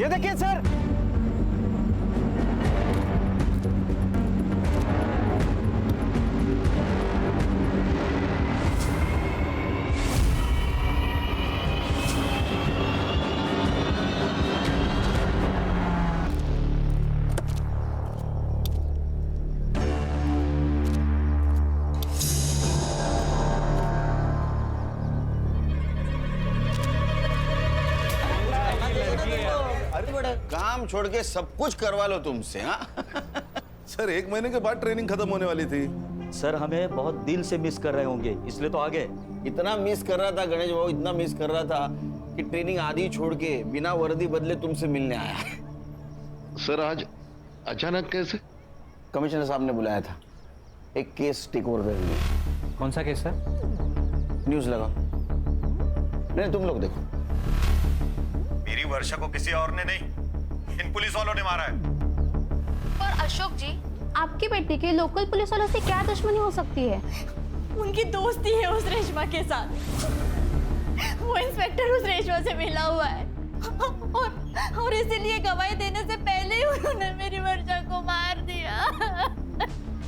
ये देखिए सर। काम छोड़ के सब कुछ करवा लो तुमसे। हाँ सर 1 महीने के बाद ट्रेनिंग खत्म होने वाली थी। सर हमें बहुत दिल से मिस कर रहे होंगे, इसलिए तो आ गए। इतना मिस कर रहा था गणेश बाबू, इतना मिस कर रहा था कि ट्रेनिंग आधी छोड़ के बिना वर्दी बदले तुमसे मिलने आया। सर आज अचानक कैसे? कमिश्नर साहब ने बुलाया था, एक केस टेक ओवर कर लिया। कौन सा केस सर? न्यूज लगा। नहीं तुम लोग देखो। मेरी वर्षा को किसी और ने नहीं, इन पुलिस वालों ने मारा है। और अशोक जी, आपकी बेटी के लोकल पुलिस वालों से क्या दुश्मनी हो सकती है? उनकी दोस्ती है उस रेशमा के साथ। वो इंस्पेक्टर उस रेशमा से मिला हुआ है और इसीलिए गवाही देने से पहले ही उन्होंने मेरी वर्षा को मार दिया।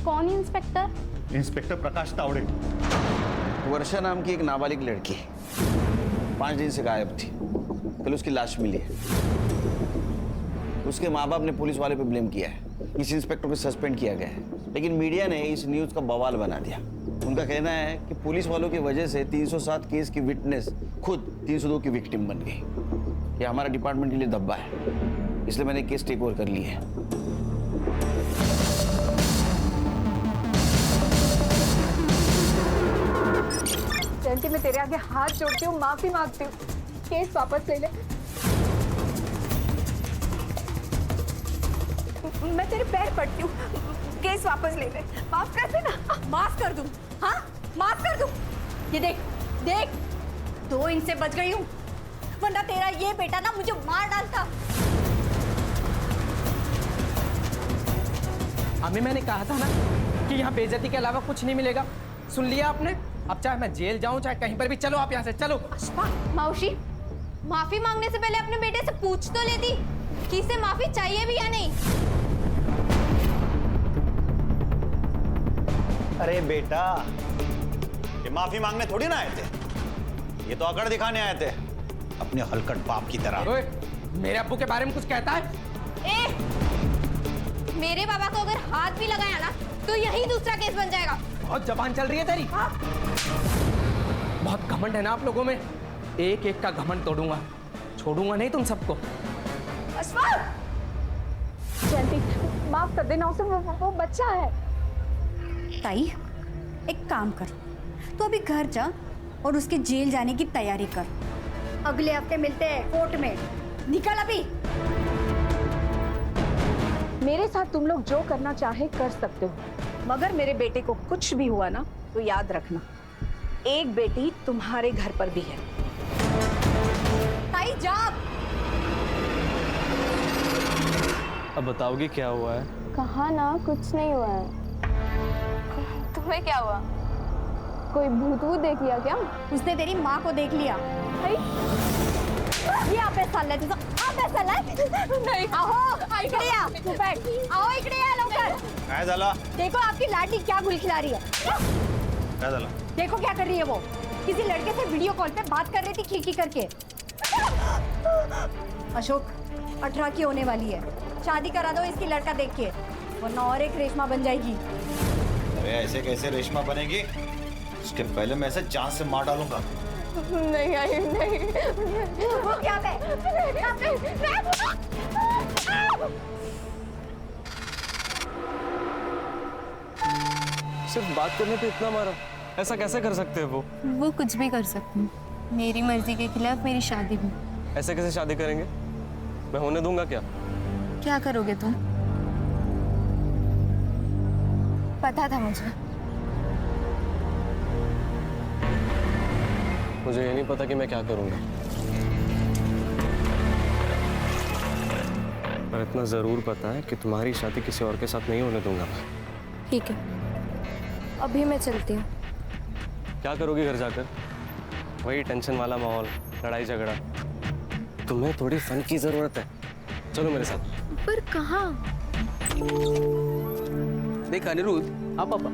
कौन इंस्पेक्टर? इंस्पेक्टर प्रकाश तावड़े। वर्षा नाम की एक नाबालिग लड़की 5 दिन से गायब थी। कल उसकी लाश मिली है। उसके माँ बाप ने पुलिस वाले पे ब्लेम किया है। इस इंस्पेक्टर को सस्पेंड किया गया है, लेकिन मीडिया ने इस न्यूज का बवाल बना दिया। उनका कहना है कि पुलिस वालों की वजह से 307 केस की विटनेस खुद 302 की विक्टिम बन गई। ये हमारा डिपार्टमेंट के लिए धब्बा है, इसलिए मैंने केस टेक ओवर कर ली है। जयंती, मैं तेरे आगे हाथ जोड़ती हूँ, माफी मांगती हूँ, केस वापस ले ले। मैं तेरे पैर पड़ती हूँ, केस वापस ले ले, माफ कर देना। माफ कर दूं? हाँ माफ कर दूं? ये देख देख, 2 इंच से बच गई हूँ, वरना तेरा ये बेटा ना मुझे मार डालता। अम्मी मैंने कहा था ना कि यहाँ बेइज्जती के अलावा कुछ नहीं मिलेगा। सुन लिया आपने? अब चाहे मैं जेल जाऊं चाहे कहीं पर भी, चलो आप यहाँ से चलो। मौसी, माफी मांगने से पहले अपने बेटे से पूछ तो लेती कि इसे माफी चाहिए भी या नहीं। अरे बेटा, ये माफी मांगने थोड़ी ना आए थे, ये तो अकड़ दिखाने आए थे अपने हलकट बाप की तरह। ओए, मेरे अब्बू के बारे में कुछ कहता है? मेरे बाबा को अगर हाथ भी लगाया ना तो यही दूसरा केस बन जाएगा। बहुत जबान चल रही है तेरी। हाँ? बहुत घमंड है ना आप लोगों में। एक एक का घमंड तोड़ूंगा, छोड़ूंगा नहीं तुम सबको। जयंती, माफ कर देना उसे, वो बच्चा है। ताई, एक काम कर, तो अभी घर जा और उसके जेल जाने की तैयारी कर। अगले हफ्ते मिलते हैं कोर्ट में। निकल अभी। मेरे साथ तुम लोग जो करना चाहे कर सकते हो, मगर मेरे बेटे को कुछ भी हुआ ना तो याद रखना, एक बेटी तुम्हारे घर पर भी है। ताई जा। अब बताओगी क्या हुआ है? कहा ना कुछ नहीं हुआ है। तुम्हें क्या हुआ? कोई भूत वूत देख लिया क्या? उसने तेरी माँ को देख लिया। ये आपे साला तुझा, आपे साला नहीं। आओ इकडे या, तू बैठ। आओ इकडे या लवकर। काय झाला? देखो आपकी लाडली क्या गुल खिला रही है। काय झाला? देखो क्या कर रही है वो, किसी लड़के से वीडियो कॉल पे बात कर रही थी खिड़की करके। अशोक 18 की होने वाली है, शादी करा दो इसकी लड़का देख के, वरना और एक रेशमा बन जाएगी। अरे ऐसे कैसे रेशमा बनेगी? उसके पहले मैं ऐसे जान से मार डालूंगा। नहीं आई नहीं। वो क्या है? सिर्फ बात करने पे इतना मारा? ऐसा कैसे कर सकते हैं वो? वो कुछ भी कर सकती हूँ, मेरी मर्जी के खिलाफ मेरी शादी भी। ऐसे कैसे शादी करेंगे? मैं होने दूंगा क्या? क्या करोगे तुम? पता था मुझे। मुझे ये नहीं पता कि मैं क्या करूंगा, पर इतना जरूर पता है कि तुम्हारी शादी किसी और के साथ नहीं होने दूंगा मैं। ठीक है, अभी मैं चलती हूँ। क्या करोगी घर जाकर? वही टेंशन वाला माहौल, लड़ाई झगड़ा। तुम्हें थोड़ी फन की जरूरत है, चलो मेरे साथ। पर कहाँ? देख अनिरुद्ध, हाँ पापा,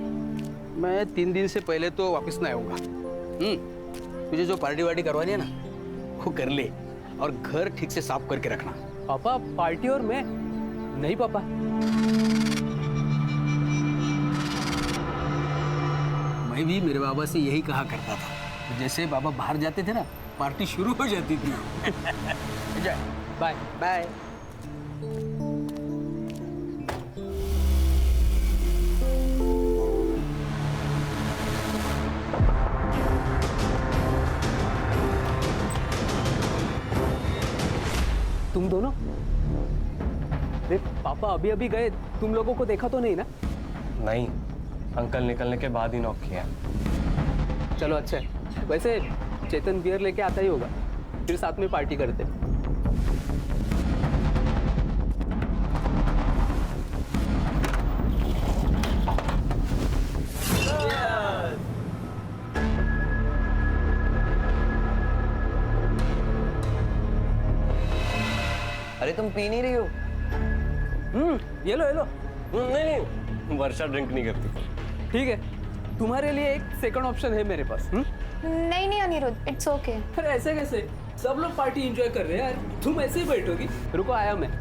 मैं 3 दिन से पहले तो वापस नहीं आऊंगा। तुझे जो पार्टी वार्टी करवानी है ना, वो कर ले और घर ठीक से साफ करके रखना। पापा पार्टी और मैं नहीं पापा। मैं भी मेरे बाबा से यही कहा करता था, जैसे बाबा बाहर जाते थे ना, पार्टी शुरू हो जाती थी। जा, बाय बाय। तुम दोनों? अरे पापा अभी अभी गए, तुम लोगों को देखा तो नहीं ना? नहीं, अंकल निकलने के बाद ही नॉक किया। चलो अच्छा है। वैसे चेतन बियर लेके आता ही होगा, फिर साथ में पार्टी करते। अरे तुम पी नहीं रही हो? ये लो ये लो। नहीं, वर्षा ड्रिंक नहीं करती। ठीक है, तुम्हारे लिए एक सेकंड ऑप्शन है मेरे पास। नहीं नहीं अनिरुद्ध, इट्स ओके। अरे ऐसे कैसे? सब लोग पार्टी एंजॉय कर रहे हैं यार, तुम ऐसे ही बैठोगी? रुको आया मैं।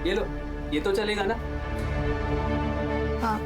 ये लो, ये तो चलेगा ना? हाँ।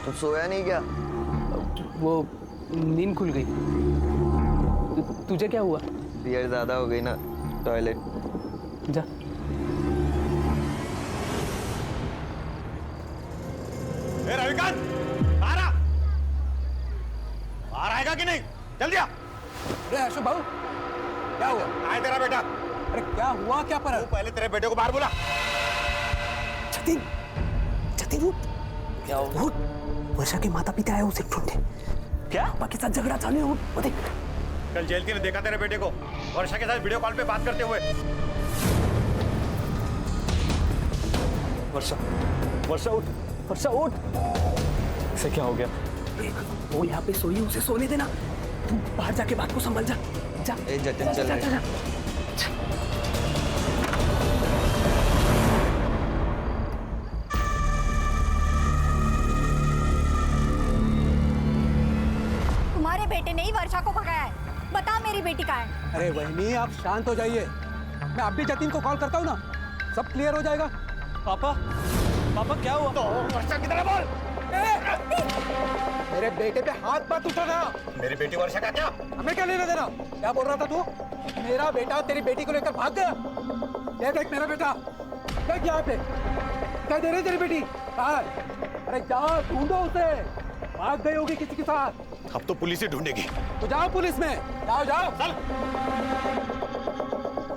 तुम सोया नहीं क्या? वो नींद खुल गई। तुझे क्या हुआ? बियर ज्यादा हो गई ना, टॉयलेट जा। रविकांत, बाहर आएगा कि नहीं? जल्दी आ। अरे अशोक बाबू, क्या हुआ? आए तेरा बेटा। अरे क्या हुआ, क्या पर? तू पहले तेरे बेटे को बाहर बुला। जतिन, जतिन उठ। क्या हुआ? उठ। वर्षा के माता पिता आए उसे ढूंढने। क्या? पापा के साथ झगड़ा चालू है, उठ। देख। कल जेलती ने देखा तेरे बेटे को वर्षा के साथ वीडियो कॉल पे बात करते हुए। वर्षा, वर्षा उठ, वर्षा उठ। इसे क्या हो गया? वो यहाँ पे सोई, उसे सोने देना। तू बाहर जाके बात को संभल जा। जा। ए जतिन चल रहे। तुम्हारे बेटे ने ही वर्षा को भगाया है। बता मेरी बेटी कहाँ है? अरे बहनी, आप शांत हो जाइए। मैं अभी जतिन को कॉल करता हूँ ना, सब क्लियर हो जाएगा। पापा, पापा क्या हुआ? तो वर्षा की तरह बोल। मेरे बेटे पे हाथ मत उठाना। मेरी बेटी वर्षा का क्या? हमें क्या लेना देना? क्या बोल रहा था तू? मेरा बेटा तेरी बेटी को लेकर भाग गया। ये देख मेरा बेटा, देख यहाँ पे। क्या दे रही तेरी बेटी? कहाँ है? अरे जाओ ढूंढो उसे, भाग गई होगी किसी के साथ। अब तो पुलिस ही ढूंढेगी। तो जाओ पुलिस में, जाओ जाओ। चल।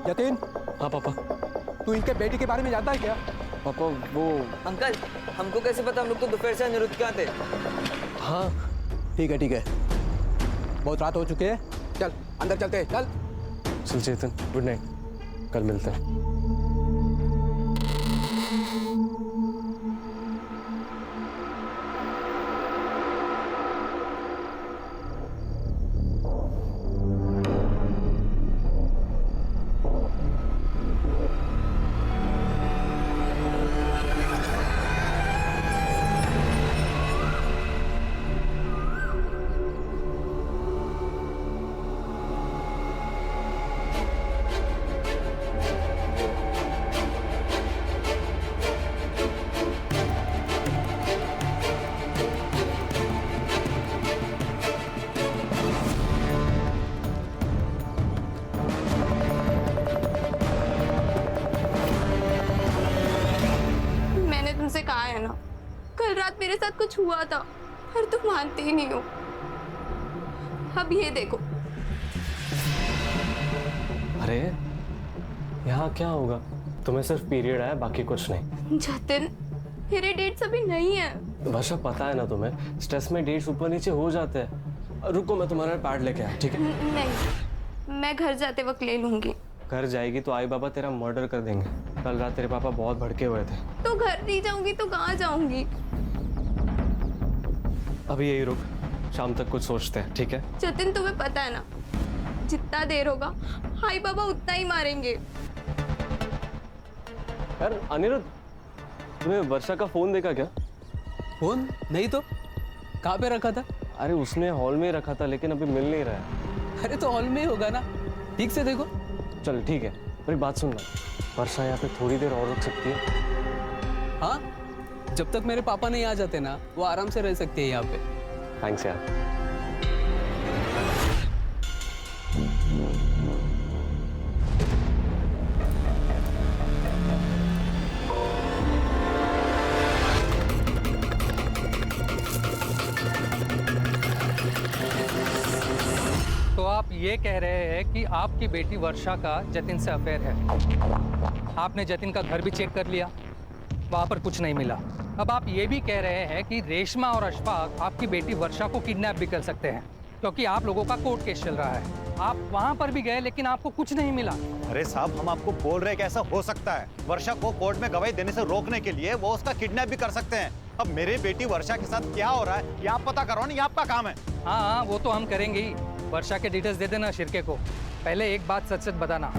जतिन, हाँ पापा। तू इनके बेटी के बारे में जानता है क्या? पापा वो अंकल, हमको कैसे पता? हम लोग तो दोपहर से अनिरुद्ध के यहाँ थे। हाँ ठीक है, बहुत रात हो चुकी है, चल अंदर चलते हैं, चल। चल चेतन, गुड नाइट, कल मिलते हैं। तुमसे कहा है ना, कल रात मेरे साथ कुछ हुआ था, पर तुम मानते ही नहीं हो। अब ये देखो। अरे यहाँ क्या होगा? तुम्हें सिर्फ पीरियड आया, बाकी कुछ नहीं। जतिन, मेरे डेट्स अभी नहीं है। वर्षा पता है ना तुम्हें, स्ट्रेस में डेट्स ऊपर नीचे हो जाते हैं। रुको, मैं तुम्हारा पैड लेके आया, ठीक है? नहीं, मैं घर जाते वक्त ले लूंगी। घर जाएगी तो आई बाबा तेरा मर्डर कर देंगे। कल रात तेरे पापा बहुत भड़के हुए थे। तो घर नहीं जाऊंगी तो कहाँ जाऊंगी? अभी यही रुक, शाम तक कुछ सोचते हैं, ठीक है? जतिन, तुम्हें पता है ना, जितना देर होगा हाई बाबा उतना ही मारेंगे। यार अनिरुद्ध, तुम्हें वर्षा का फोन देखा क्या? फोन नहीं तो कहाँ पे रखा था? अरे उसने हॉल में ही रखा था, लेकिन अभी मिल नहीं रहा है। अरे तो हॉल में ही होगा ना, ठीक से देखो। चल ठीक है, मेरी बात सुनना, वर्षा यहाँ पे थोड़ी देर और रुक सकती है? हाँ, जब तक मेरे पापा नहीं आ जाते ना, वो आराम से रह सकती है यहाँ पे। थैंक्स यार। तो आप ये कह रहे हैं कि आपकी बेटी वर्षा का जतिन से अफेयर है। आपने जतिन का घर भी चेक कर लिया, वहाँ पर कुछ नहीं मिला। अब आप ये भी कह रहे हैं कि रेशमा और अशफाक आपकी बेटी वर्षा को किडनैप भी कर सकते हैं, क्योंकि आप लोगों का कोर्ट केस चल रहा है। आप वहाँ पर भी गए लेकिन आपको कुछ नहीं मिला। अरे साहब, हम आपको बोल रहे हैं कि ऐसा हो सकता है। वर्षा को कोर्ट में गवाही देने से रोकने के लिए वो उसका किडनैप भी कर सकते हैं। अब मेरी बेटी वर्षा के साथ क्या हो रहा है ये आप पता करो ना, ये आपका काम है। हाँ, वो तो हम करेंगे ही। वर्षा के डिटेल्स दे देना शिरके को। पहले एक बात सच सच बताना,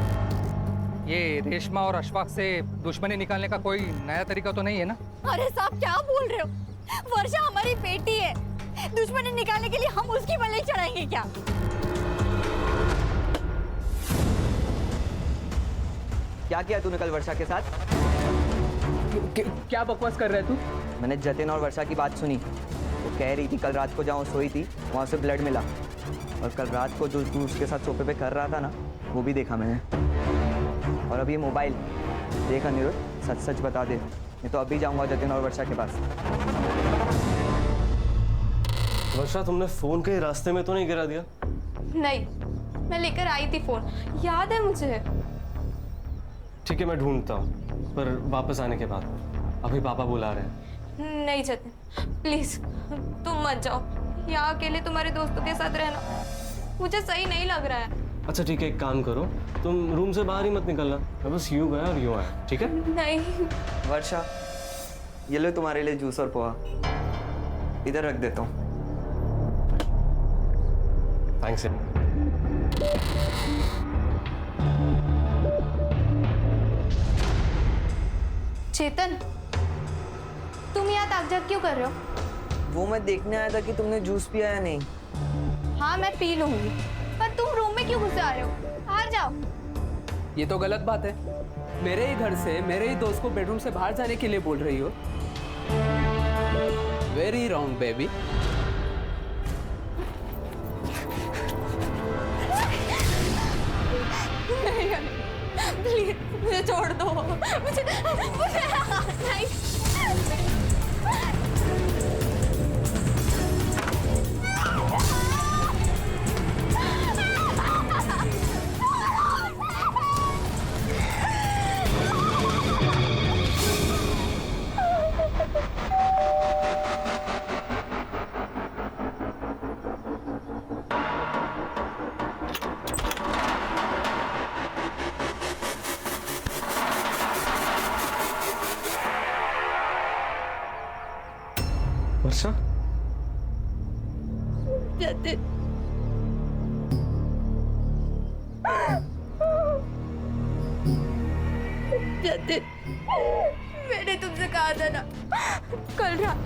ये रेशमा और अशफाक से दुश्मनी निकालने का कोई नया तरीका तो नहीं है ना? अरे साहब, क्या बोल रहे हो? वर्षा हमारी बेटी है, दुश्मनी निकालने के लिए हम उसकी बलि चढ़ाएंगे क्या? क्या किया तूने कल वर्षा के साथ? क्या बकवास कर रहा है तू? मैंने जतिन और वर्षा की बात सुनी। वो कह रही थी कल रात को जहाँ सोई थी वहाँ से ब्लड मिला, और कल रात को जो तू उसके साथ सोफे पे कर रहा था ना, वो भी देखा मैंने। और अभी मोबाइल देखा अनिरुद्ध, सच सच बता दे, नहीं तो अभी जाऊंगा जतिन और वर्षा के पास। वर्षा, तुमने फोन के रास्ते में तो नहीं गिरा दिया? नहीं, मैं लेकर आई थी फोन, याद है मुझे। ठीक है, मैं ढूंढता हूँ, पर वापस आने के बाद। अभी पापा बुला रहे हैं। नहीं जतिन, प्लीज तुम मत जाओ। यहाँ अकेले तुम्हारे दोस्तों के साथ रहना मुझे सही नहीं लग रहा है। अच्छा ठीक है, एक काम करो, तुम रूम से बाहर ही मत निकलना। मैं बस यूं गया और यूं आया, ठीक है? नहीं। वर्षा, ये लो तुम्हारे लिए जूस और पोहा, इधर रख देता हूँ। थैंक्स। चेतन, तुम यहाँ ताक-झाक क्यों कर रहे हो? वो मैं देखने आया था कि तुमने जूस पिया या नहीं। हाँ, मैं पी लूंगी, पर तुम रूम में क्यों घुसे आ रहे हो? बाहर जाओ। ये तो गलत बात है। मेरे ही घर से मेरे ही दोस्त को बेडरूम से बाहर जाने के लिए बोल रही हो। Very wrong baby. प्लीज मुझे छोड़ दो। मुझे नहीं। वर्षा जतिन, जतिन, मैंने तुमसे कहा था ना, कल रात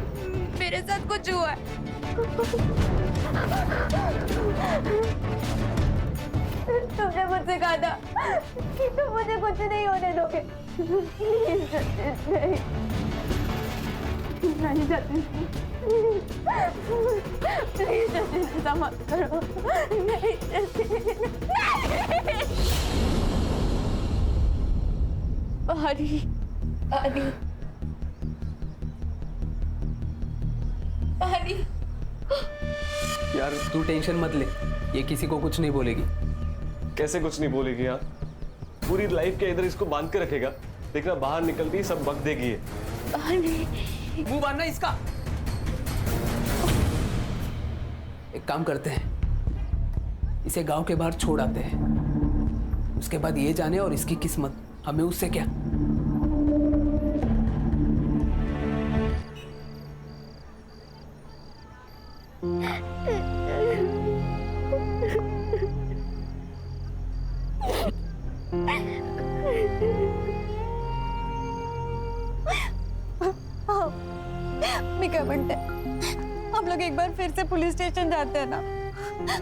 मेरे साथ कुछ हुआ है। तुमने मुझसे कहा था कि तुम मुझे कुछ नहीं होने दोगे। प्लीज जतिन, नहीं जतिन, प्लीज जतिन, ऐसा मत करो। नहीं जतिन, पानी, पानी, पानी। यार तू टेंशन मत ले, ये किसी को कुछ नहीं बोलेगी। कैसे कुछ नहीं बोलेगी यार? पूरी लाइफ के इधर इसको बांध के रखेगा, देखना बाहर निकलती ही सब बक देगी ये। पानी। मुंह बांधना इसका। एक काम करते हैं, इसे गांव के बाहर छोड़ आते हैं, उसके बाद ये जाने और इसकी किस्मत, हमें उससे क्या। मैं क्या बनते, हम लोग एक बार फिर से पुलिस स्टेशन जाते हैं ना,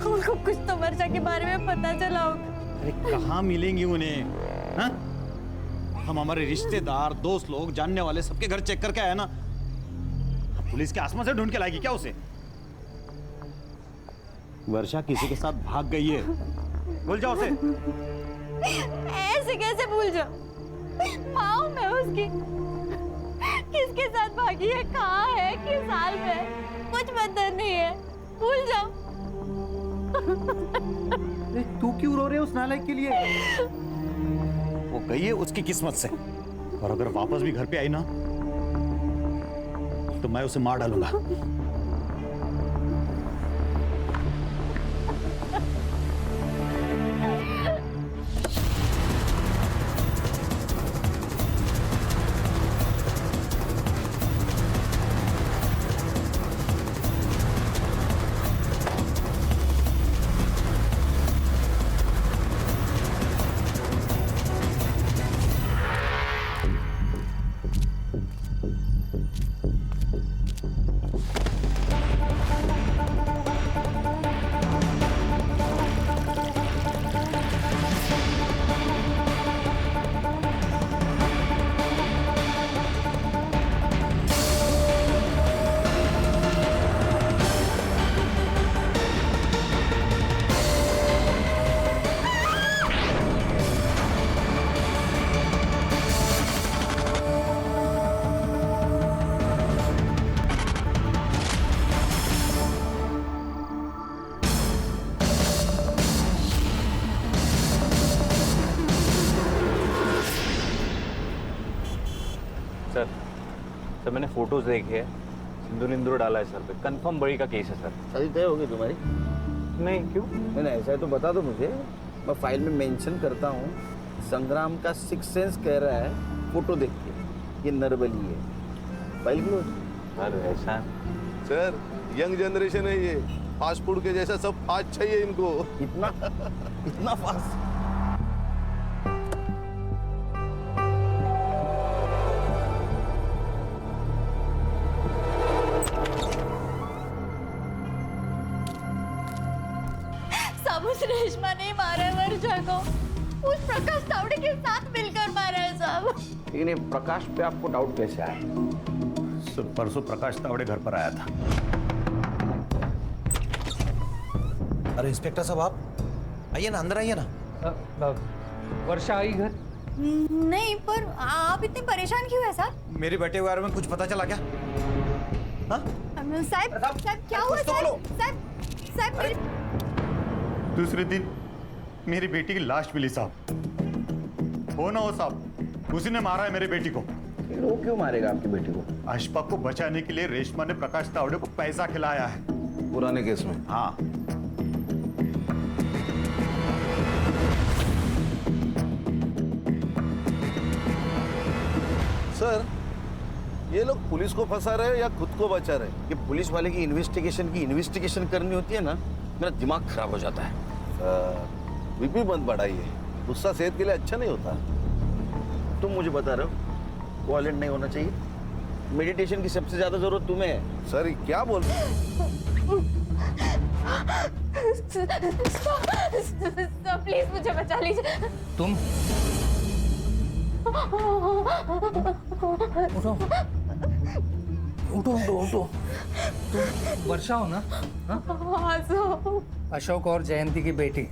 उनको कुछ तो वर्षा के बारे में पता चला होगा। अरे कहाँ मिलेंगी उन्हें? हाँ? हम हमारे रिश्तेदार, दोस्त लोग, जानने वाले सबके घर चेक करके आए ना। पुलिस के आसमान से ढूंढ के लाएगी क्या उसे? वर्षा किसी के साथ भाग गई है, भूल जाओ उसे। ऐसे कैसे भूल जाओ? माँ हूं मैं उसकी। किसके साथ भागी है, कहाँ है, किस साल में है, कुछ पता नहीं है, भूल जाओ। तू क्यों रो रहे हो उस नालायक के लिए? वो गई है उसकी किस्मत से, और अगर वापस भी घर पे आई ना तो मैं उसे मार डालूंगा। सर मैंने फोटोज देखे हैं, सिंदूर इंदूर डाला है सर पे, कंफर्म बड़ी का केस है सर। शादी तय होगी तुम्हारी? नहीं, क्यों? नहीं ऐसा है तो बता दो मुझे, मैं फाइल में मेंशन करता हूँ। संग्राम का सिक्स सेंस कह रहा है फोटो देख के ये नरबली है। File close. सर ऐसा सर यंग जनरेशन है ये, फास्ट फूड के जैसा सब फास्ट चाहिए इनको। इतना फास्ट? उस रेशमा ने मारा है वर्षा को, उस प्रकाश तावड़े के साथ मिलकर मारा है साहब। लेकिन ये प्रकाश पे आपको डाउट कैसे आया? परसों प्रकाश तावड़े घर पर आया था। अरे इंस्पेक्टर साहब आप आइए ना, अंदर आइए ना। वर्षा आई घर? नहीं, पर आप इतने परेशान क्यों है सर? मेरे बेटे के बारे में कुछ पता चला क्या? हाँ? साहब क्या हुआ साहब? दूसरे दिन मेरी बेटी की लाश मिली साहब। हो ना हो साहब, उसी ने मारा है मेरी बेटी को। वो क्यों मारेगा आपकी बेटी को? अशफाक को बचाने के लिए रेशमा ने प्रकाश तावड़े को पैसा खिलाया है। पुराने केस में? हाँ। सर ये लोग पुलिस को फंसा रहे हैं या खुद को बचा रहे हैं? ये पुलिस वाले की इन्वेस्टिगेशन करनी होती है ना, मेरा दिमाग खराब हो जाता है। बीपी मत बढ़ाइए, गुस्सा सेहत के लिए अच्छा नहीं होता। तुम मुझे बता रहे हो वायलेंट नहीं होना चाहिए? मेडिटेशन की सबसे ज्यादा जरूरत तुम्हें है। सर क्या बोल रहे सर प्लीज मुझे बचा लीजिए। तुम उठो उठो उठो उठो। तुम वर्षा हो ना? हाँ सर। अशोक और जयंती की बेटी।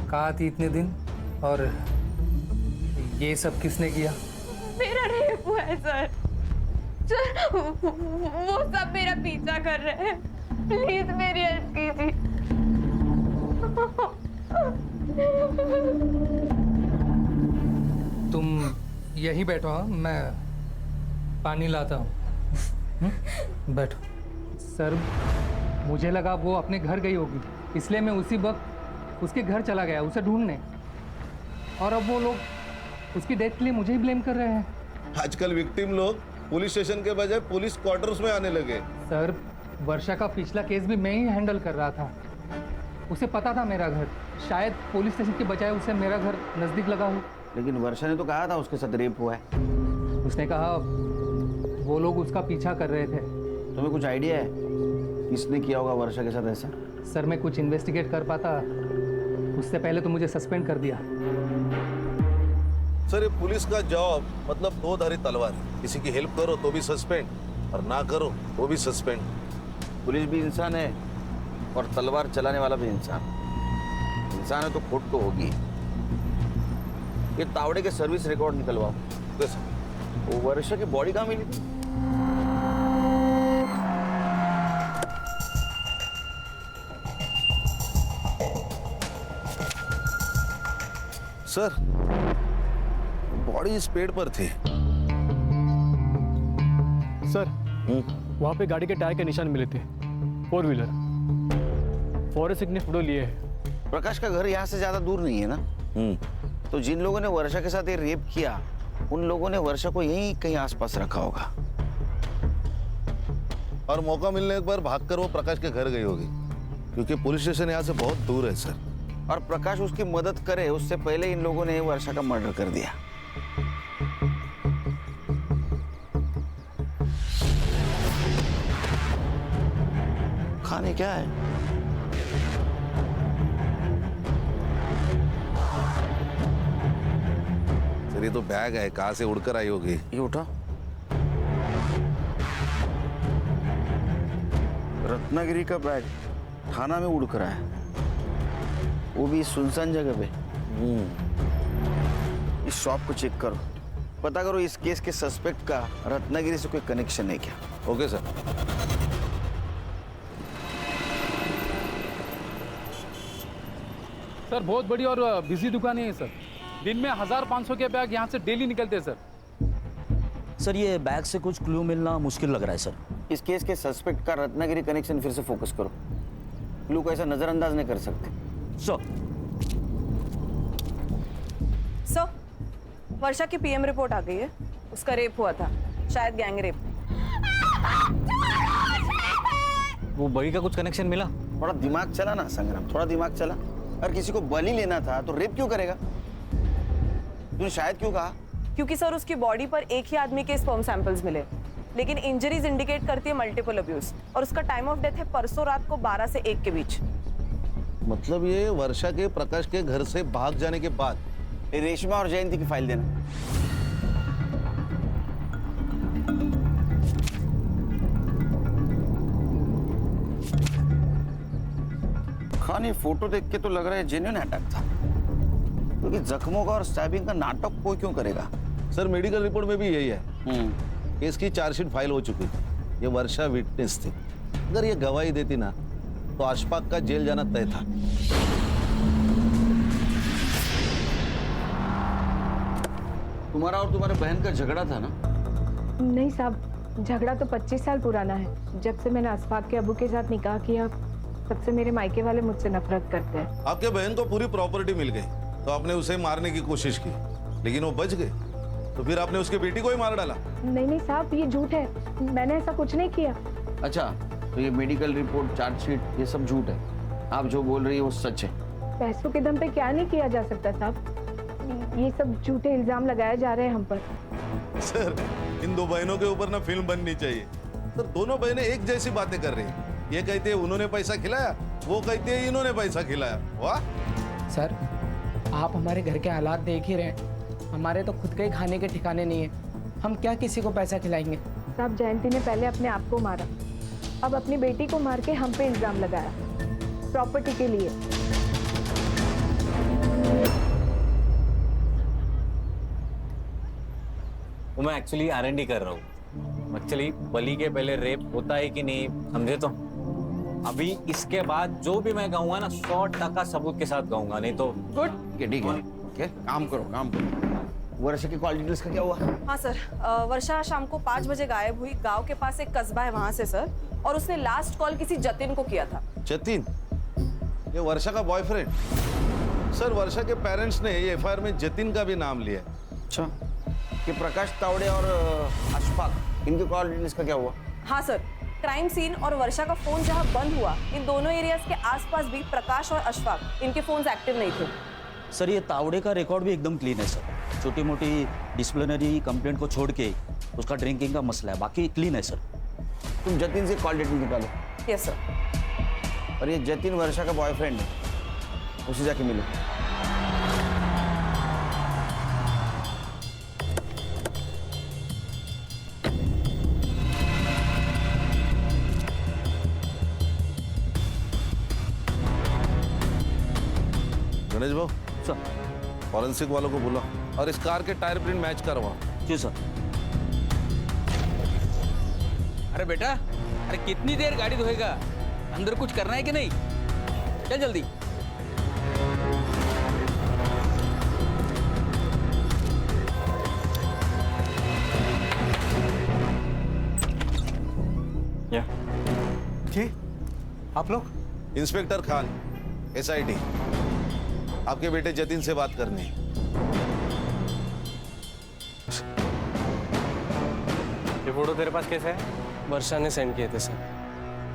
कहाँ थी इतने दिन और ये सब किसने किया? मेरा रेप हुआ है सर। वो सब मेरा पीछा कर रहे हैं। प्लीज मेरी हेल्प कीजिए। तुम यहीं बैठो, हाँ मैं पानी लाता हूँ। बैठो। सर मुझे लगा वो अपने घर गई होगी, इसलिए मैं उसी वक्त उसके घर चला गया उसे ढूंढने, और अब वो लोग उसकी डेथ के लिए मुझे ही ब्लेम कर रहे हैं। आजकल विक्टिम लोग पुलिस स्टेशन के बजाय पुलिस क्वार्टर्स में आने लगे। सर वर्षा का पिछला केस भी मैं ही हैंडल कर रहा था। उसे पता था मेरा घर, शायद पुलिस स्टेशन के बजाय उसे मेरा घर नज़दीक लगा हो। लेकिन वर्षा ने तो कहा था उसके साथ रेप हुआ है। उसने कहा वो लोग उसका पीछा कर रहे थे। तुम्हें कुछ आइडिया है किसने किया होगा वर्षा के साथ ऐसा? सर मैं कुछ इन्वेस्टिगेट कर पाता उससे पहले तो मुझे सस्पेंड कर दिया। सर ये पुलिस का जॉब मतलब दो धारी तलवार है। किसी की हेल्प करो तो भी सस्पेंड और ना करो तो भी सस्पेंड। पुलिस भी इंसान है और तलवार चलाने वाला भी इंसान है, तो खोट तो होगी। ये तावड़े के सर्विस रिकॉर्ड निकलवाओ। वो वर्षा की बॉडी कहाँ मिली थी? सर बॉडी इस पेड़ पर थी। सर वहाँ पे गाड़ी के टायर के निशान मिले थे, 4 व्हीलर। फॉरेंसिक ने फोटो लिए है। प्रकाश का घर यहाँ से ज्यादा दूर नहीं है ना? तो जिन लोगों ने वर्षा के साथ ये रेप किया उन लोगों ने वर्षा को यहीं कहीं आसपास रखा होगा और मौका मिलने पर भागकर वो प्रकाश के घर गई होगी, क्योंकि पुलिस स्टेशन यहाँ से बहुत दूर है सर। और प्रकाश उसकी मदद करे उससे पहले इन लोगों ने वर्षा का मर्डर कर दिया। खाने क्या है? सर ये तो बैग है, कहाँ से उड़कर आई होगी। ये उठा। रत्नागिरी का बैग थाना में उड़कर आया, वो भी सुनसान जगह पे। इस शॉप को चेक करो, पता करो इस केस के सस्पेक्ट का रत्नागिरी से कोई कनेक्शन है क्या। Okay sir. सर बहुत बड़ी और बिजी दुकान है सर। दिन में 1500 के बैग यहाँ से डेली निकलते हैं सर। सर ये बैग से कुछ क्लू मिलना मुश्किल लग रहा है सर। इस केस के सस्पेक्ट का रत्नागिरी कनेक्शन फिर से फोकस करो। क्लू को ऐसा नजरअंदाज नहीं कर सकते। सर वर्षा की पीएम रिपोर्ट आ गई है। उसका रेप हुआ था, शायद गैंग रेप। वो बड़ी का कुछ कनेक्शन मिला? थोड़ा दिमाग चला ना संग्राम, थोड़ा दिमाग चला। अगर किसी को बलि लेना था तो रेप क्यों करेगा? तूने शायद क्यों कहा? क्योंकि सर उसकी बॉडी पर एक ही आदमी के स्पर्म सैंपल्स मिले, लेकिन इंजरीज इंडिकेट करती है मल्टीपल अब्यूज, और उसका टाइम ऑफ डेथ है परसों रात को 12 से 1 के बीच। मतलब ये वर्षा के प्रकाश के घर से भाग जाने के बाद। रेशमा और जयंती की फाइल देना। खान ये फोटो देख के तो लग रहा है जेन्युइन अटैक था, क्योंकि जख्मों का और स्टैबिंग का नाटक कोई क्यों करेगा? सर मेडिकल रिपोर्ट में भी यही है। केस की चार्जशीट फाइल हो चुकी थी। ये वर्षा विटनेस थी। अगर ये गवाही देती ना तो अशफाक का जेल जाना तय था। तुम्हारा और तुम्हारे बहन का झगड़ा था ना? नहीं साहब, झगड़ा तो 25 साल पुराना है। जब से मैंने अशफाक के अबू के साथ निकाह किया तब से मेरे मायके वाले मुझसे नफरत करते हैं। आपके बहन को पूरी प्रॉपर्टी मिल गई तो आपने उसे मारने की कोशिश की, लेकिन वो बच गए। तो फिर आपने उसकी बेटी को ही मार डाला? नहीं नहीं साहब, ये झूठ है, मैंने ऐसा कुछ नहीं किया। अच्छा, तो ये मेडिकल रिपोर्ट, चार्जशीट, ये सब झूठ है। आप जो बोल रही है वो सच है। पैसों के दम पे क्या नहीं किया जा सकता साहब, ये सब झूठे इल्जाम लगाए जा रहे हैं हम पर। सर, इन दो बहनों के ऊपर ना फिल्म बननी चाहिए। सर, दोनों बहनें एक जैसी बातें कर रही हैं। ये कहते हैं उन्होंने पैसा खिलाया, वो कहते हैं इन्होंने पैसा खिलाया। वाह सर, आप हमारे घर के हालात देख ही रहे हैं। हमारे तो खुद के ही खाने के ठिकाने नहीं है, हम क्या किसी को पैसा खिलाएंगे? साहब, जयंती ने पहले अपने आप को मारा, अब अपनी बेटी को मार के हम पे इल्जाम लगाया प्रॉपर्टी के लिए। वो मैं एक्चुअली R&D कर रहा हूँ। एक्चुअली बलि के पहले रेप होता है कि नहीं समझे तो। अभी इसके बाद जो भी मैं कहूँगा ना 100% सबूत के साथ कहूँगा, नहीं तो गुड। ठीक है, काम करो। वर्षा की कॉल डिटेल्स का क्या हुआ? हाँ सर, वर्षा शाम को 5 बजे गायब हुई। गांव के पास एक कस्बा है वहाँ से सर, और उसने लास्ट कॉल किसी जतिन को किया था। जतिन? ये वर्षा का बॉयफ्रेंड? सर, वर्षा के पेरेंट्स ने ये FIR में जतिन का भी नाम लिया। अच्छा, ये प्रकाश तावड़े और अशफाक, इनके कॉल डिटेल्स का क्या हुआ? हाँ सर, क्राइम सीन और वर्षा का फोन जहाँ बंद हुआ, इन दोनों एरियाज के आसपास भी प्रकाश और अशफाक, इनके फोन्स एक्टिव नहीं थे। सर, ये तावड़े का रिकॉर्ड भी एकदम क्लीन है सर। छोटी मोटी डिसिप्लिनरी कंप्लेंट को छोड़ के उसका ड्रिंकिंग का मसला है, बाकी क्लीन है सर। तुम जतिन से कॉल डिटेल निकालो। Yes sir. और ये जतिन वर्षा का बॉयफ्रेंड है, उसे जाके मिलो। गणेश भाऊ, सर, फॉरेंसिक वालों को बुला और इस कार के टायर प्रिंट मैच करवाओ। जी सर। अरे बेटा, अरे कितनी देर गाड़ी धोएगा? अंदर कुछ करना है कि नहीं? चल जल्दी। जी, आप लोग? इंस्पेक्टर खान, SID, आपके बेटे जतिन से बात करनी है। ये फोटो तेरे पास कैसे है? वर्षा ने सेंड किए थे सर।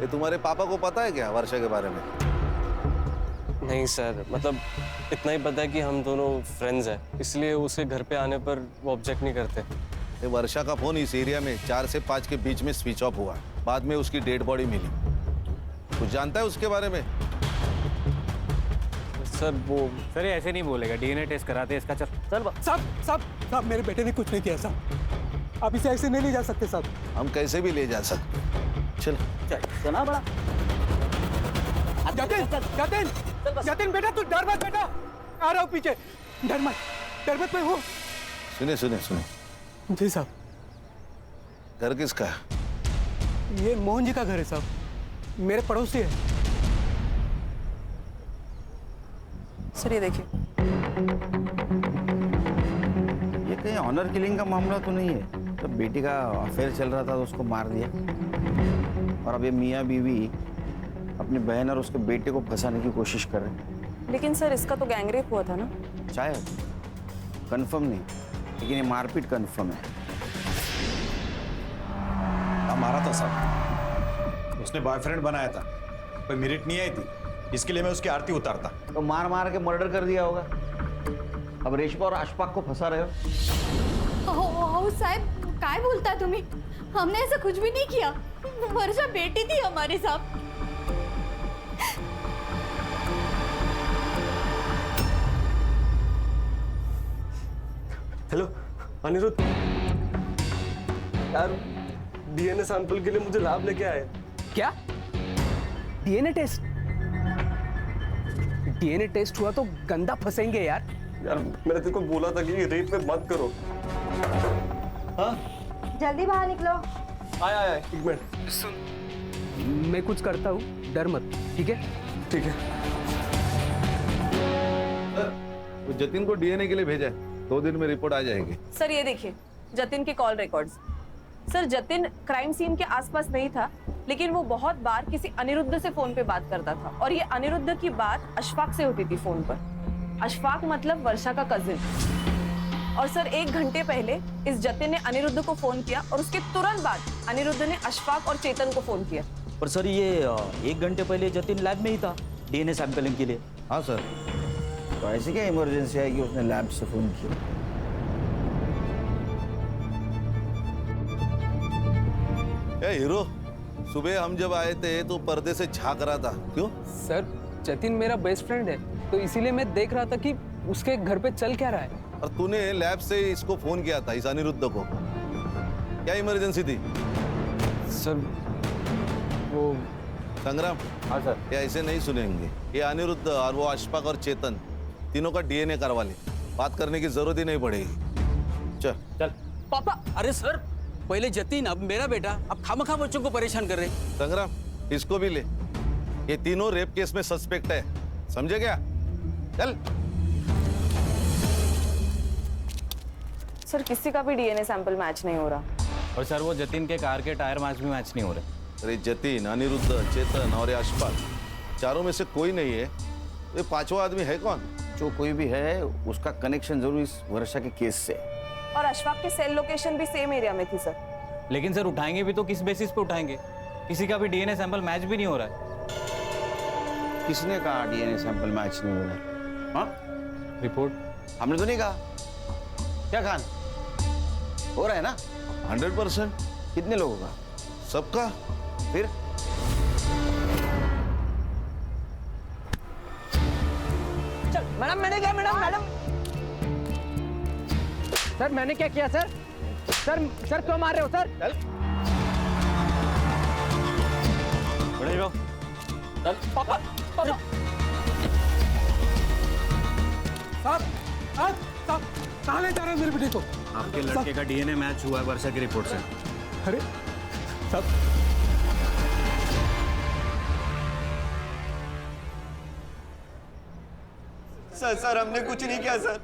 ये तुम्हारे पापा को पता है क्या वर्षा के बारे में? नहीं सर, मतलब इतना ही पता है कि हम दोनों फ्रेंड्स हैं, इसलिए उसे घर पे आने पर वो ऑब्जेक्ट नहीं करते। ये वर्षा का फोन इस एरिया में 4 से 5 के बीच में स्विच ऑफ हुआ। बाद में उसकी डेड बॉडी मिली। कुछ जानता है उसके बारे में? सर वो सर, ये ऐसे नहीं बोलेगा, DNA टेस्ट कराते हैं इसका। चल साहब, मेरे बेटे ने कुछ नहीं किया साहब, आप इसे ऐसे नहीं ले जा सकते साहब। हम कैसे भी ले जा सकते। चल सुना बड़ा। जतिन बेटा, तू डर मत बेटा, आ रहा हूँ पीछे। डर मत मैं हूँ। सुने। जी साहब। घर किसका है? ये मोहन जी का घर है साहब, मेरे पड़ोसी है। सर ये देखिए। ये कहीं ऑनर किलिंग का मामला तो नहीं है? तो बेटी का अफेयर चल रहा था तो उसको मार दिया, और अब ये मियाँ बीवी अपनी बहन और उसके बेटे को फंसाने की कोशिश कर रहे हैं। लेकिन सर, इसका तो गैंगरेप हुआ था ना? शायद, कंफर्म नहीं, लेकिन ये मारपीट कंफर्म है। मारा था साहब, उसने बॉयफ्रेंड बनाया था, कोई मेरिट नहीं आई थी, इसके लिए मैं उसकी आरती उतारता। तो मार के मर्डर कर दिया होगा। अब रेशमा और अशफाक को फंसा रहे हो। साहब, काय बोलता तुम्ही? हमने ऐसा कुछ भी नहीं किया। वर्षा बेटी थी हमारे साथ। हेलो अनिरुद्ध, यार DNA सैंपल के लिए मुझे लैब लेके आए। क्या? DNA test? DNA टेस्ट हुआ तो गंदा फंसेंगे यार। यार मैंने तेरे को बोला था कि रेप में मत करो। हाँ? जल्दी बाहर निकलो। आया एक मिनट। सुन, मैं कुछ करता हूँ, डर मत, ठीक है? ठीक है। तो जतिन को DNA के लिए भेजा है, 2 दिन में रिपोर्ट आ जाएगी। सर ये देखिए, जतिन के call records. Sir, Jatin crime scene के आसपास नहीं था, लेकिन वो बहुत बार किसी अनिरुद्ध से फोन पे बात करता था, और ये अनिरुद्ध की बात अशफाक से होती थी फोन पर। अशफाक मतलब वर्षा का कजिन। और सर 1 घंटे पहले इस जतिन ने अनिरुद्ध को फोन किया और उसके तुरंत बाद अनिरुद्ध ने अशफाक और चेतन को फोन किया। पर सर ये 1 घंटे पहले जतिन लैब में ही था डीएनए सैंपलिंग के लिए। हाँ सर। तो ऐसी क्या इमरजेंसी है कि उसने लैब से फोन किया? ए हीरो, सुबह हम जब आए थे तो पर्दे से झांक रहा था, क्यों? सर जतिन मेरा बेस्ट फ्रेंड है, तो इसीलिए मैं देख रहा था कि उसके घर पे चल क्या रहा है। और तूने लैब से इसको फोन किया था, इस अनिरुद्ध को, क्या इमरजेंसी थी? सर वो संग्राम। हाँ सर। ये ऐसे नहीं सुनेंगे। ये अनिरुद्ध और वो अशफाक और चेतन तीनों का डीएनए करवा ले, बात करने की जरूरत ही नहीं पड़ेगी। चल चल पापा। अरे सर पहले जतिन अब मेरा बेटा, अब खामखा बच्चों को परेशान कर रहे हैं। संग्राम इसको भी ले, ये तीनों रेप केस में सस्पेक्ट है, समझे क्या? चल। सर किसी का भी डीएनए सैंपल मैच नहीं हो रहा। और सर वो जतिन के कार के टायर मैच भी मैच नहीं हो रहे। अरे जतिन, अनिरुद्ध, चेतन और अशफाक, चारों में से कोई नहीं है। ये पांचवा आदमी है कौन? जो कोई भी है उसका कनेक्शन जरूर इस वर्षा के केस से। और अशफाक की सेल लोकेशन भी सेम एरिया में थी सर। लेकिन सर उठाएंगे भी तो किस बेसिस पे उठाएंगे? किसी का भी डीएनए सैंपल मैच भी नहीं हो रहा है। किसने कहा डीएनए सैंपल मैच नहीं हो रहा है? हाँ? रिपोर्ट हमने तो नहीं कहा। क्या खान हो रहा है ना? 100%। कितने लोगों का? सबका। फिर चल मैडम, मैंने क्या मैडम? सर मैंने क्या किया सर? सर क्यों मार रहे हो सर? चल बड़े जाओ। चल पापा। साहब कहाँ ले जा रहे हैं मेरे बेटे को? आपके लड़के का डीएनए मैच हुआ है वर्षा की रिपोर्ट से। अरे साहब सर हमने कुछ नहीं किया सर।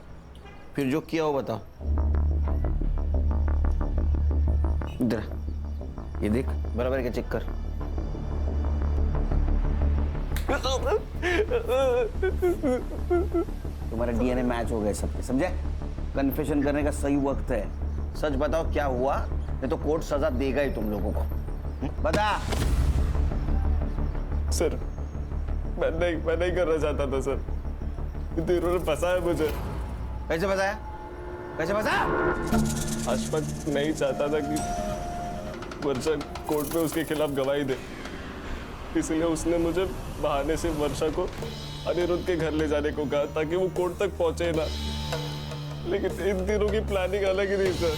फिर जो किया हो बताओ। इधर ये देख, बराबर क्या चेक कर। तुम्हारा डीएनए मैच हो गया सबके, समझे? कन्फेशन करने का सही वक्त है। सच बताओ क्या हुआ, नहीं तो कोर्ट सजा देगा ही तुम लोगों को। बता। सर मैं नहीं करना चाहता था सर, इन्होंने फंसाया मुझे। कैसे फंसाया? कैसे फंसाया? अशफाक नहीं चाहता था कि वर्षा कोर्ट में उसके खिलाफ गवाही दे, इसलिए उसने मुझे बहाने से वर्षा को अनिरुद्ध के घर ले जाने को कहा ताकि वो कोर्ट तक पहुंचे ना। लेकिन इन दिनों की प्लानिंग अलग ही थी सर।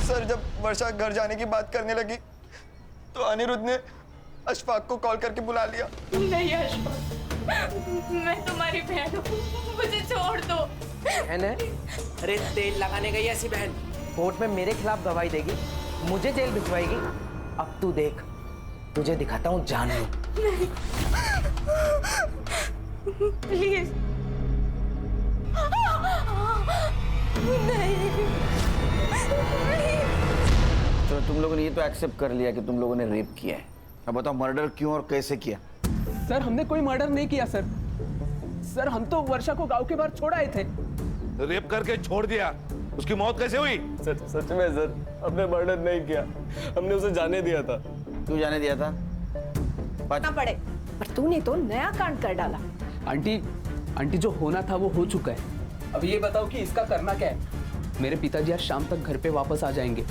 सर जब वर्षा घर जाने की बात करने लगी तो अनिरुद्ध ने अशफाक को कॉल करके बुला लिया। नहीं अशफाक, मैं तुम्हारी बहन हूँ, मुझे छोड़ दो। बहन है? अरे तेल लगाने गई ऐसी बहन कोर्ट में मेरे खिलाफ गवाही देगी, मुझे जेल भिजवाएगी। अब तू देख, तुझे दिखाता हूँ जान लो। प्लीज नहीं। चलो तुम लोगों ने ये तो एक्सेप्ट कर लिया कि तुम लोगों ने रेप किया है। अब बताओ मर्डर क्यों और कैसे किया? सर हमने कोई मर्डर नहीं किया सर। सर हम तो वर्षा को गांव के बाहर छोड़ आए थे। रेप करके छोड़ दिया, उसकी मौत कैसे हुई? सच में सर हमने मर्डर नहीं किया, हमने उसे जाने दिया था। क्यों जाने दिया था? ना पड़े, पर तूने तो नया कांड कर डाला। आंटी जो होना था वो हो चुका है। अब ये बताओ कि इसका करना क्या है? मेरे पिताजी आज शाम तक घर पे वापस आ जाएंगे।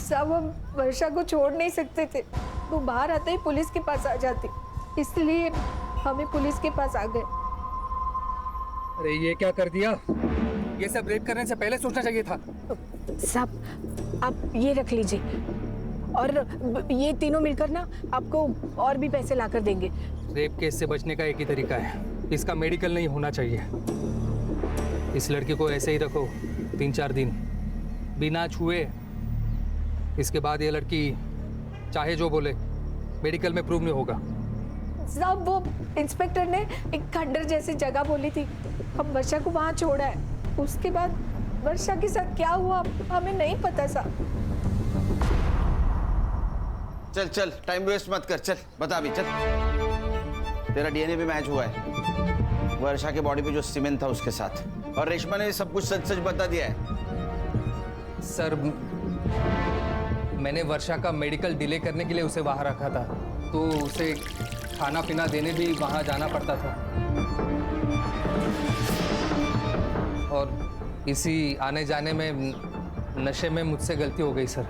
सब हम वर्षा को छोड़ नहीं सकते थे, वो बाहर आते ही पुलिस के पास आ जाती, इसलिए हमें पुलिस के पास आ गए। अरे ये क्या कर दिया? ये सब रेप करने से पहले सोचना चाहिए था। साहब आप ये रख लीजिए, और ये तीनों मिलकर ना आपको और भी पैसे लाकर देंगे। रेप केस से बचने का एक ही तरीका है, इसका मेडिकल नहीं होना चाहिए। इस लड़की को ऐसे ही रखो 3-4 दिन बिना छुए, इसके बाद ये लड़की चाहे जो बोले मेडिकल में प्रूव नहीं होगा। साहब वो इंस्पेक्टर ने एक खंडर जैसी जगह बोली थी, हम वर्षा को वहाँ छोड़ा है, उसके बाद वर्षा के साथ क्या हुआ हमें नहीं पता साहब। चल चल, टाइम वेस्ट मत कर, चल बता भी, चल। तेरा डीएनए भी मैच हुआ है वर्षा के बॉडी पे जो सीमेंट था उसके साथ, और रेशमा ने सब कुछ सच सच बता दिया है। सर मैंने वर्षा का मेडिकल डिले करने के लिए उसे वहाँ रखा था, तो उसे खाना पीना देने भी वहाँ जाना पड़ता था, और इसी आने जाने में नशे में मुझसे गलती हो गई सर।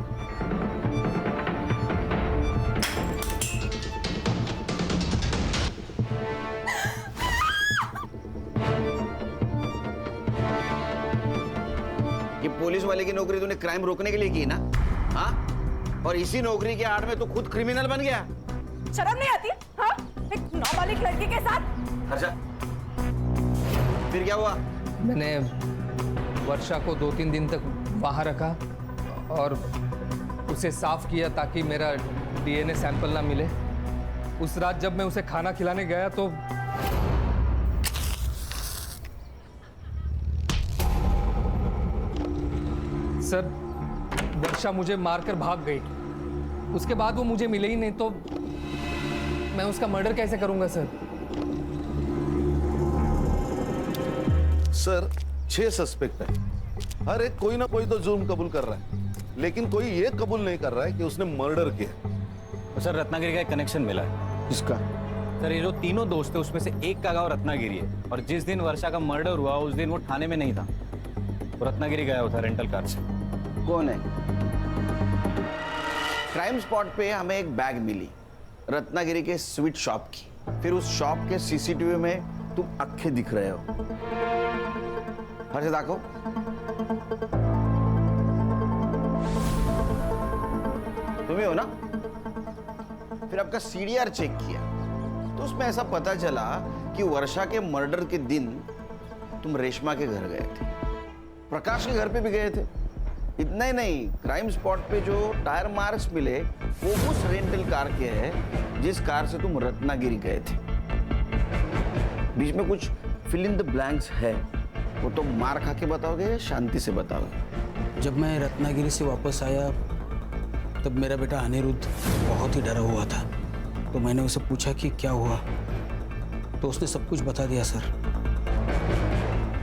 ये पुलिस वाले की नौकरी तूने क्राइम रोकने के लिए की ना? हाँ, और इसी नौकरी के आड़ में तो खुद क्रिमिनल बन गया। शर्म नहीं आती? हाँ, एक नाबालिग लड़की के साथ। अच्छा, फिर क्या हुआ? मैंने वर्षा को 2-3 दिन तक वहाँ रखा और उसे साफ किया ताकि मेरा डीएनए सैंपल ना मिले। उस रात जब मैं उसे खाना खिलाने गया तो सर वर्षा मुझे मारकर भाग गई। उसके बाद वो मुझे मिले ही नहीं, तो मैं उसका मर्डर कैसे करूंगा सर? सर 6 सस्पेक्ट है, हर एक कोई ना कोई तो जुर्म कबूल कर रहा है, लेकिन कोई ये कबूल नहीं कर रहा है कि उसने मर्डर किया। सर रत्नागिरी का एक कनेक्शन मिला है। किसका? सर ये जो तीनों दोस्त है उसमें से एक का गांव रत्नागिरी है, और जिस दिन वर्षा का मर्डर हुआ उस दिन वो थाने में नहीं था, वो रत्नागिरी गया हुआ था रेंटल कार से। कौन है? क्राइम स्पॉट पे हमें एक बैग मिली रत्नागिरी के स्वीट शॉप की, फिर उस शॉप के सीसीटीवी में तुम अक्खे दिख रहे हो। हर्ष दाखो। तुम ही हो ना? फिर आपका सीडीआर चेक किया तो उसमें ऐसा पता चला कि वर्षा के मर्डर के दिन तुम रेशमा के घर गए थे, प्रकाश के घर पे भी गए थे। इतना ही नहीं, क्राइम स्पॉट पे जो टायर मार्क्स मिले वो उस रेंटल कार के हैं जिस कार से तुम रत्नागिरी गए थे। बीच में कुछ फिल इन द ब्लैंक्स है, वो तो मार खा के बताओगे या शांति से बताओगे? जब मैं रत्नागिरी से वापस आया तब मेरा बेटा अनिरुद्ध बहुत ही डरा हुआ था, तो मैंने उसे पूछा कि क्या हुआ, तो उसने सब कुछ बता दिया सर।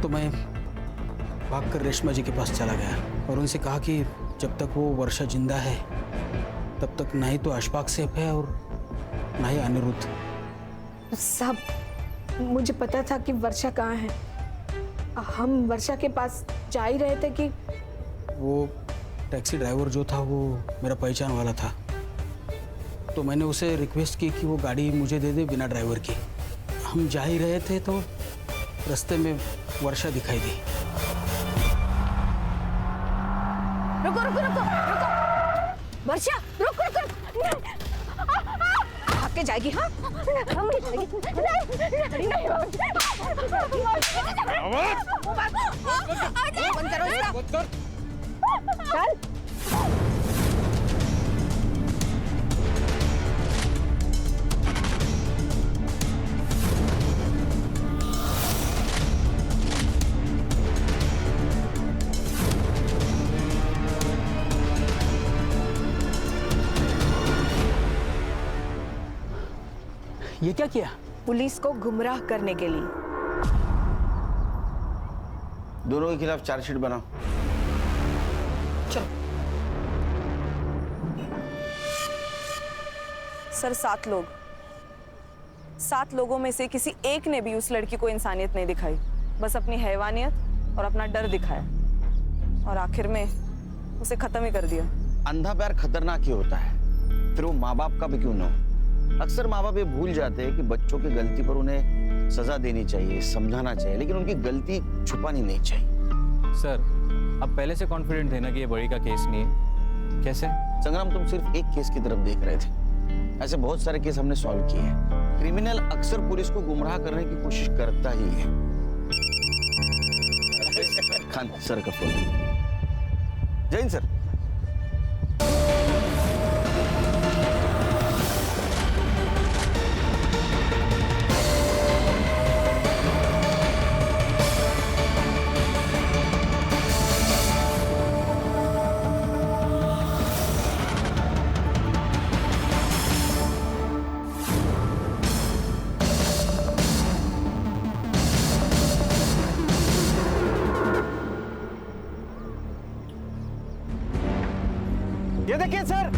तो मैं भागकर रेशमा जी के पास चला गया और उनसे कहा कि जब तक वो वर्षा जिंदा है तब तक ना ही तो अशफाक सेफ है और ना ही अनिरुद्ध। साहब, मुझे पता था कि वर्षा कहाँ है। हम वर्षा के पास जा ही रहे थे कि वो टैक्सी ड्राइवर जो था वो मेरा पहचान वाला था, तो मैंने उसे रिक्वेस्ट की कि वो गाड़ी मुझे दे दे बिना ड्राइवर की। हम जा ही रहे थे तो रास्ते में वर्षा दिखाई दी। रुको रुको रुको रुको, वर्षा रुक रुक रुक, भाग के जाएगी। हाँ भाग के जाएगी। बंद करो इसका। चल। ये क्या किया? पुलिस को गुमराह करने के लिए। दोनों के खिलाफ चार्जशीट बनाओ। चलो। सर 7 लोगों में से किसी एक ने भी उस लड़की को इंसानियत नहीं दिखाई, बस अपनी हैवानियत और अपना डर दिखाया, और आखिर में उसे खत्म ही कर दिया। अंधा प्यार खतरनाक ही होता है, फिर वो माँ बाप का भी क्यों ना हो। अक्सर माँ बाप ये भूल जाते हैं कि बच्चों की गलती पर उन्हें सजा देनी चाहिए, समझाना चाहिए, लेकिन उनकी गलती छुपानी नहीं चाहिए। सर अब पहले से कॉन्फिडेंट थे ना कि ये बड़ी का केस नहीं है? कैसे? संग्राम, तुम सिर्फ एक केस की तरफ देख रहे थे, ऐसे बहुत सारे केस हमने सॉल्व किए हैं। क्रिमिनल अक्सर पुलिस को गुमराह करने की कोशिश करता ही है। खान सर का फोन। जैन सर। देखिए सर।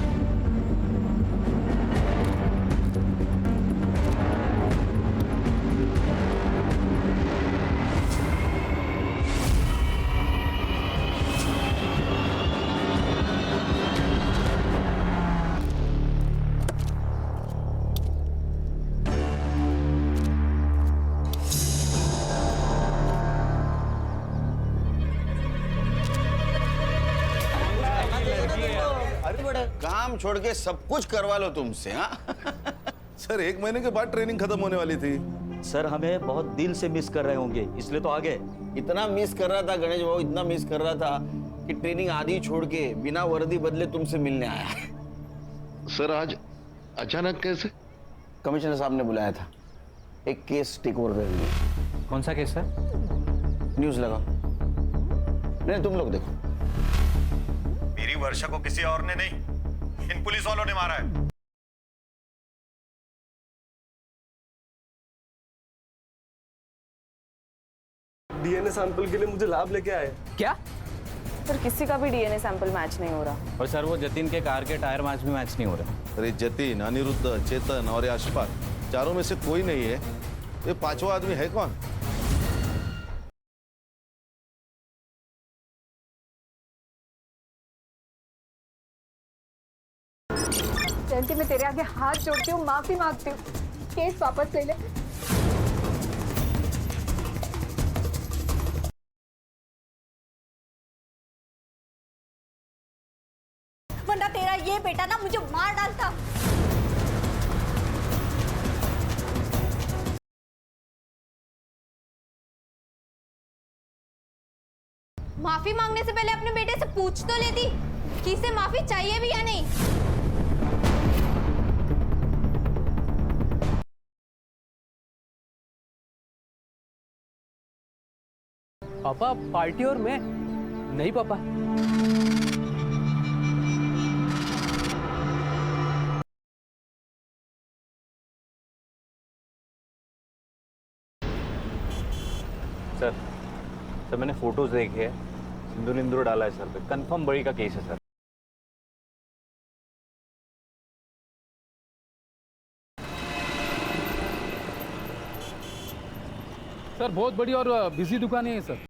काम छोड़ के सब कुछ करवा लो तुमसे। हाँ सर 1 महीने के बाद ट्रेनिंग खत्म होने वाली थी। सर हमें बहुत दिल से मिस कर रहे होंगे, इसलिए तो आ गए। इतना मिस कर रहा था गणेश बाबू, इतना मिस कर रहा था कि ट्रेनिंग आधी छोड़ के बिना वर्दी बदले तुमसे मिलने आया। सर आज अचानक कैसे? कमिश्नर साहब ने बुलाया था, एक केस टेक ओवर कर लिया। कौन सा केस सर? न्यूज लगा। नहीं तुम लोग देखो। मेरी वर्षा को किसी और ने नहीं, इन पुलिस वालों ने मारा है। डीएनए सैंपल के लिए मुझे लैब लेके आए। क्या? सर किसी का भी डीएनए सैंपल मैच नहीं हो रहा। और सर वो जतिन के कार के टायर मैच भी मैच नहीं हो रहे। अरे जतिन, अनिरुद्ध, चेतन और ये अशफाक, चारों में से कोई नहीं है। ये पांचवा आदमी है कौन? जयंती मैं तेरे आगे हाथ जोड़ती हूँ, माफी मांगती हूँ, केस वापस ले ले। वरना तेरा ये बेटा ना मुझे मार डालता। माफी मांगने से पहले अपने बेटे से पूछ तो लेती कि इसे माफी चाहिए भी या नहीं। पापा पार्टी और मैं नहीं पापा। सर मैंने फोटोज देखे हैं, सिंदूर इंदूर डाला है सर पे, कंफर्म बड़ी का केस है सर। सर बहुत बड़ी और बिजी दुकान है सर।